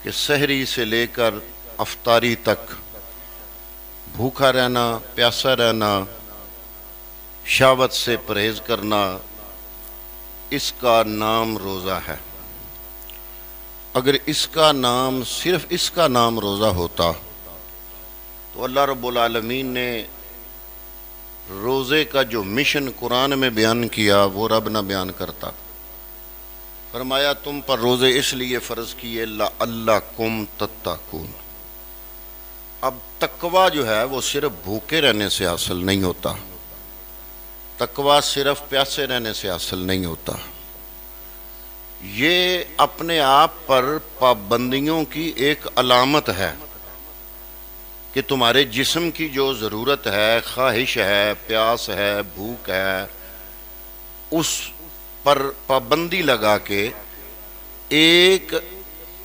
کہ سحری سے لے کر افطاری تک بھوکا رہنا، پیاسا رہنا، شہوت سے پرہیز کرنا، اس کا نام روزہ ہے۔ اگر اس کا نام صرف اس کا نام روزہ ہوتا تو اللہ رب العالمین نے روزے کا جو مشن قرآن میں بیان کیا وہ رب نہ بیان کرتا۔ فرمایا تم پر روزے اس لیے فرض کیے لعلکم تتقون۔ اب تقویٰ جو ہے وہ صرف بھوکے رہنے سے حاصل نہیں ہوتا، تقویٰ صرف پیاسے رہنے سے حاصل نہیں ہوتا، یہ اپنے آپ پر پابندیوں کی ایک علامت ہے کہ تمہارے جسم کی جو ضرورت ہے، خواہش ہے، پیاس ہے، بھوک ہے، اس پر پابندی لگا کے ایک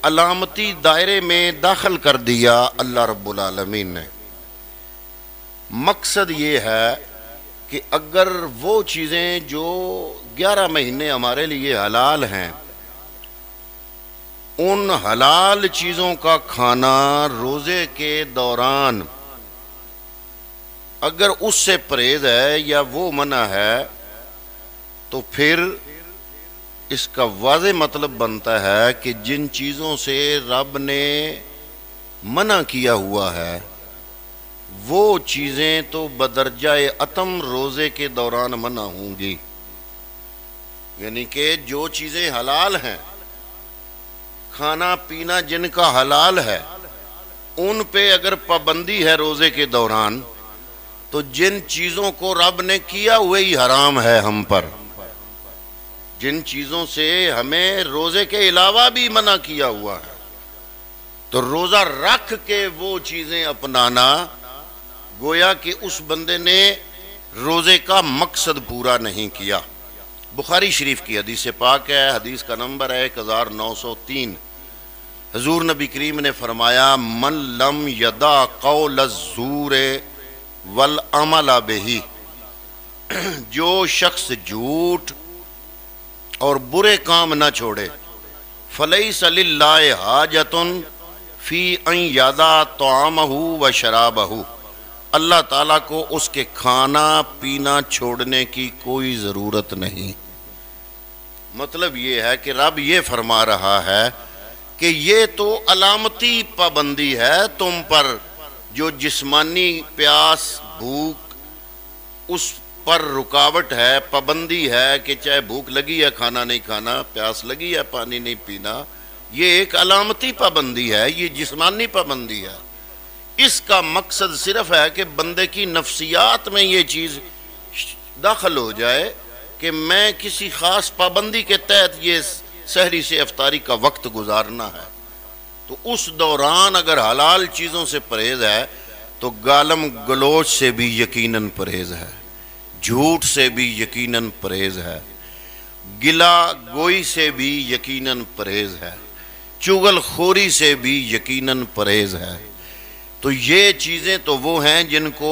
علامتی دائرے میں داخل کر دیا اللہ رب العالمین نے۔ مقصد یہ ہے کہ اگر وہ چیزیں جو 11 مہینے ہمارے لیے حلال ہیں، ان حلال چیزوں کا کھانا روزے کے دوران اگر اس سے پرہیز ہے یا وہ منع ہے تو پھر اس کا واضح مطلب بنتا ہے کہ جن چیزوں سے رب نے منع کیا ہوا ہے وہ چیزیں تو بدرجہ اتم روزے کے دوران منع ہوں گی۔ یعنی کہ جو چیزیں حلال ہیں، کھانا پینا جن کا حلال ہے، ان پہ اگر پابندی ہے روزے کے دوران، تو جن چیزوں کو رب نے کیا وہی حرام ہے ہم پر، جن چیزوں سے ہمیں روزے کے علاوہ بھی منع کیا ہوا ہے، تو روزہ رکھ کے وہ چیزیں اپنانا گویا کہ اس بندے نے روزے کا مقصد پورا نہیں کیا۔ بخاری شریف کی حدیث پاک ہے، حدیث کا نمبر ہے 1903۔ حضور نبی کریم نے فرمایا من لم یدع قول الزور والعمل بہ، جو شخص جھوٹ اور برے کام نہ چھوڑے، فلیس للہ حاجۃ فی ان یدع طعامہ و شرابہ، اللہ تعالیٰ کو اس کے کھانا پینا چھوڑنے کی کوئی ضرورت نہیں۔ مطلب یہ ہے کہ رب یہ فرما رہا ہے کہ یہ تو علامتی پابندی ہے تم پر، جو جسمانی پیاس بھوک اس پر رکاوٹ ہے، پابندی ہے کہ چاہے بھوک لگی ہے کھانا نہیں کھانا، پیاس لگی ہے پانی نہیں پینا، یہ ایک علامتی پابندی ہے، یہ جسمانی پابندی ہے۔ اس کا مقصد صرف ہے کہ بندے کی نفسیات میں یہ چیز داخل ہو جائے کہ میں کسی خاص پابندی کے تحت یہ سحری سے افطاری کا وقت گزارنا ہے، تو اس دوران اگر حلال چیزوں سے پرہیز ہے تو گالم گلوچ سے بھی یقیناً پرہیز ہے، جھوٹ سے بھی یقیناً پرہیز ہے، گلا گوئی سے بھی یقیناً پرہیز ہے، چغل خوری سے بھی یقیناً پرہیز ہے۔ تو یہ چیزیں تو وہ ہیں جن کو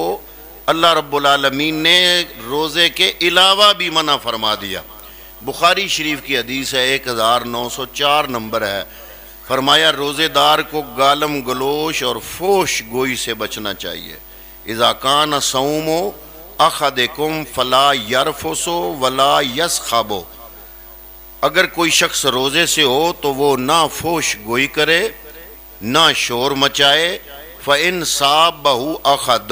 اللہ رب العالمین نے روزے کے علاوہ بھی منع فرما دیا۔ بخاری شریف کی حدیث ہے 1904 نمبر ہے، فرمایا روزے دار کو گالم گلوش اور فوش گوئی سے بچنا چاہیے۔ اذا کان صوم احدکم فلا یرفث ولا یسخب، اگر کوئی شخص روزے سے ہو تو وہ نہ فوش گوئی کرے نہ شور مچائے، فإن صابہ احد،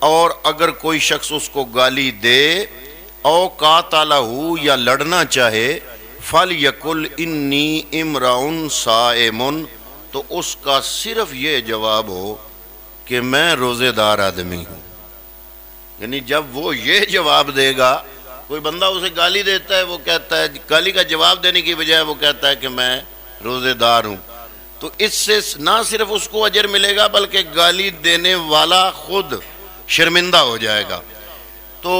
اور اگر کوئی شخص اس کو گالی دے، او قاتلہ یا لڑنا چاہے، فَلْيَقُلْ إِنِّي امْرَؤٌ صَائِمٌ، تو اس کا صرف یہ جواب ہو کہ میں روزے دار آدمی ہوں۔ یعنی جب وہ یہ جواب دے گا، کوئی بندہ اسے گالی دیتا ہے، وہ کہتا ہے، گالی کا جواب دینے کی بجائے وہ کہتا ہے کہ میں روزے دار ہوں، تو اس سے نہ صرف اس کو اجر ملے گا بلکہ گالی دینے والا خود شرمندہ ہو جائے گا۔ تو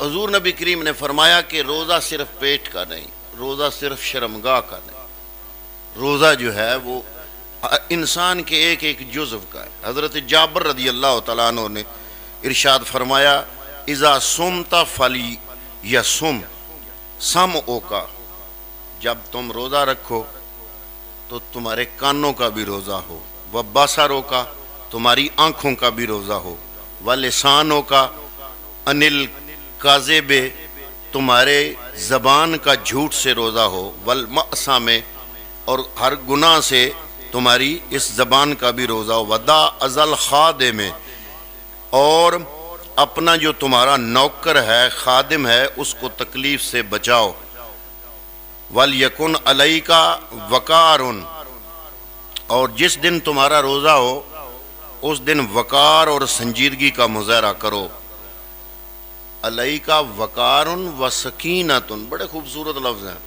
حضور نبی کریم نے فرمایا کہ روزہ صرف پیٹ کا نہیں، روزہ صرف شرمگاہ کا نہیں، روزہ جو ہے وہ انسان کے ایک ایک جزو کا ہے۔ حضرت جابر رضی اللہ تعالیٰ عنہ نے ارشاد فرمایا اذا صمت فلیصم سمعک، جب تم روزہ رکھو تو تو تمہارے کانوں کا بھی روزہ ہو، وبصروں کا تمہاری آنکھوں کا بھی روزہ ہو، ولسانوں کا انل کاذب تمہارے زبان کا جھوٹ سے روزہ ہو، والمعصم اور ہر گناہ سے تمہاری اس زبان کا بھی روزہ ہو، ودا ازل خادم اور اپنا جو تمہارا نوکر ہے خادم ہے اس کو تکلیف سے بچاؤ، وَلْيَكُنْ عَلَيْكَ وَقَارٌ اور جس دن تمہارا روزہ ہو اس دن وقار اور سنجیدگی کا مظاہرہ کرو، علیکا وقارٌ وسکینۃ، بڑے خوبصورت لفظ ہیں۔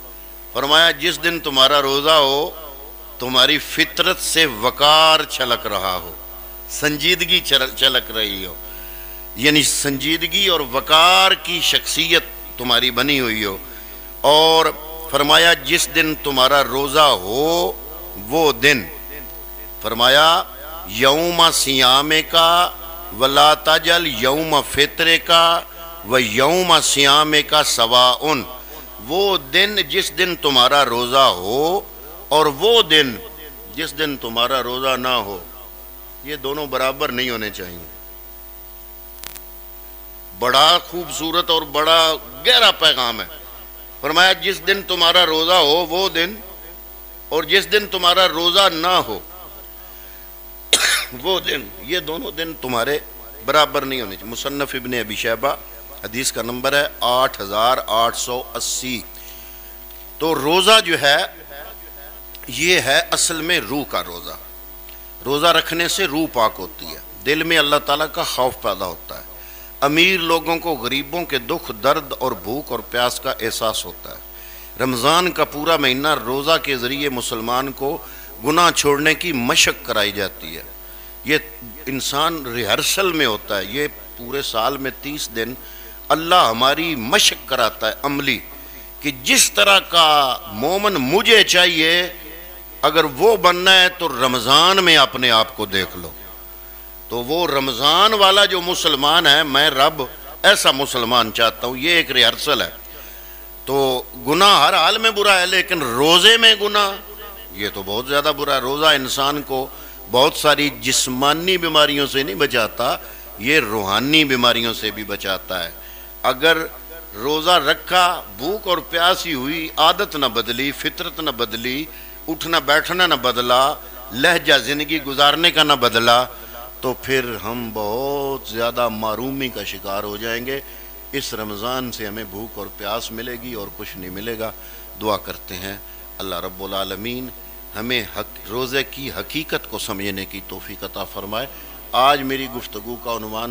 فرمایا جس دن تمہارا روزہ ہو تمہاری فطرت سے وقار چھلک رہا ہو، سنجیدگی چھلک رہی ہو، یعنی سنجیدگی اور وقار کی شخصیت تمہاری بنی ہوئی ہو۔ اور فرمایا جس دن تمہارا روزہ ہو وہ دن، فرمایا یوم صیام کا ولا تجل یوم فطر کا و یوم صیام کا سواء، وہ دن جس دن تمہارا روزہ ہو اور وہ دن جس دن تمہارا روزہ نہ ہو، یہ دونوں برابر نہیں ہونے چاہیے۔ بڑا خوبصورت اور بڑا گہرا پیغام ہے۔ فرمایا جس دن تمہارا روزہ ہو وہ دن اور جس دن تمہارا روزہ نہ ہو وہ دن، یہ دونوں دن تمہارے برابر نہیں ہونے چاہیے۔ مصنف ابن ابی شیبہ، حدیث کا نمبر ہے 8880۔ تو روزہ جو ہے یہ ہے اصل میں روح کا روزہ۔ روزہ رکھنے سے روح پاک ہوتی ہے، دل میں اللہ تعالیٰ کا خوف پیدا ہوتا ہے، امیر لوگوں کو غریبوں کے دکھ درد اور بھوک اور پیاس کا احساس ہوتا ہے۔ رمضان کا پورا مہینہ روزہ کے ذریعے مسلمان کو گناہ چھوڑنے کی مشق کرائی جاتی ہے۔ یہ انسان ریہرسل میں ہوتا ہے، یہ پورے سال میں 30 دن اللہ ہماری مشق کراتا ہے عملی، کہ جس طرح کا مومن مجھے چاہیے اگر وہ بننا ہے تو رمضان میں اپنے آپ کو دیکھ لو۔ تو وہ رمضان والا جو مسلمان ہے، میں رب ایسا مسلمان چاہتا ہوں، یہ ایک ریہرسل ہے۔ تو گناہ ہر حال میں برا ہے، لیکن روزے میں گناہ یہ تو بہت زیادہ برا ہے۔ روزہ انسان کو بہت ساری جسمانی بیماریوں سے نہیں بچاتا، یہ روحانی بیماریوں سے بھی بچاتا ہے۔ اگر روزہ رکھا، بھوک اور پیاسی ہوئی، عادت نہ بدلی، فطرت نہ بدلی، اٹھنا بیٹھنا نہ بدلا، لہجہ زندگی گزارنے کا نہ بدلا، تو پھر ہم بہت زیادہ معرومی کا شکار ہو جائیں گے۔ اس رمضان سے ہمیں بھوک اور پیاس ملے گی اور کچھ نہیں ملے گا۔ دعا کرتے ہیں اللہ رب العالمین ہمیں روزے کی حقیقت کو سمجھنے کی توفیق عطا فرمائے۔ آج میری گفتگو کا عنوان